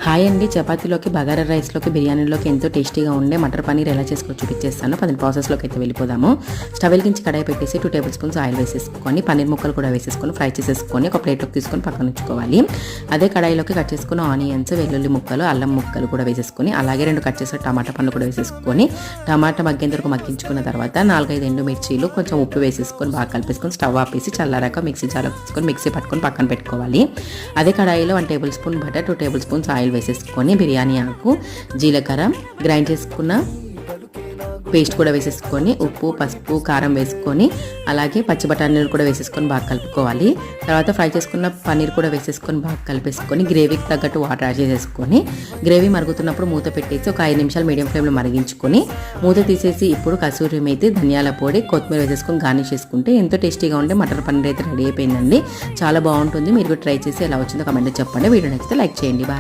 Hi అండి, చపాతీలోకి, బగారా రైస్లోకి, బిర్యానీలోకి ఎంతో టేస్టీగా ఉండే మటర్ పన్నీర్ ఎలా చేసుకో చూపించేస్తాను. 10 ప్రాసెస్లోకి అయితే వెళ్ళిపోదాము. స్టవ్ వెలిగించి కడాయి పెట్టేసి 2 టేబుల్ స్పూన్స్ ఆయిల్ వేసేసుకొని పన్నీర్ ముక్కలు కూడా వేసేసుకొని ఫ్రై చేసేసుకొని ఒక ప్లేట్లోకి తీసుకొని పక్కన ఉంచుకోవాలి. అదే కడాయిలోకి కట్ చేసుకున్న ఆనియన్స్, వెల్లుల్లి ముక్కలు, అల్లం ముక్కలు కూడా వేసేసుకొని అలాగే 2 కట్ చేసిన టమాటా పండ్లు కూడా వేసేసుకొని టమాటా మగ్గేంత వరకు మగ్గించుకున్న తర్వాత 4-5 ఎండుమిర్చీలు, కొంచెం ఉప్పు వేసేసుకొని బాగా కలిపేసుకొని స్టవ్ ఆపేసి చల్లారాక మిక్సీ జార్లో తీసుకొని మిక్సీ పట్టుకొని పక్కన పెట్టుకోవాలి. అదే కడాయిలో 1 table spoon butter, 2 table spoons oil వేసేసుకొని బిర్యానీ ఆకు, జీలకర్ర, గ్రైండ్ చేసుకున్న పేస్ట్ కూడా వేసేసుకొని ఉప్పు, పసుపు, కారం వేసుకొని అలాగే పచ్చి బఠానీలు కూడా వేసేసుకొని బాగా కలుపుకోవాలి. తర్వాత ఫ్రై చేసుకున్న పన్నీర్ కూడా వేసేసుకొని బాగా కలిపేసుకొని గ్రేవీకి తగ్గట్టు వాటర్ యాడ్ చేసేసుకొని గ్రేవీ మరుగుతున్నప్పుడు మూత పెట్టేసి ఒక 5 నిమిషాలు మీడియం ఫ్లేమ్లో మరిగించుకొని మూత తీసేసి ఇప్పుడు కసూరి మేతి, ధనియాల పొడి, కొత్తిమీర వేసేసుకొని గార్నిష్ చేసుకుంటే ఎంతో టేస్టీగా ఉండే మటర్ పన్నీర్ అయితే రెడీ అయిపోయిందండి. చాలా బాగుంటుంది. మీరు కూడా ట్రై చేసి ఎలా వచ్చిందో కమెంట్లో చెప్పండి. వీడియో నచ్చితే లైక్ చేయండి. బాయ్.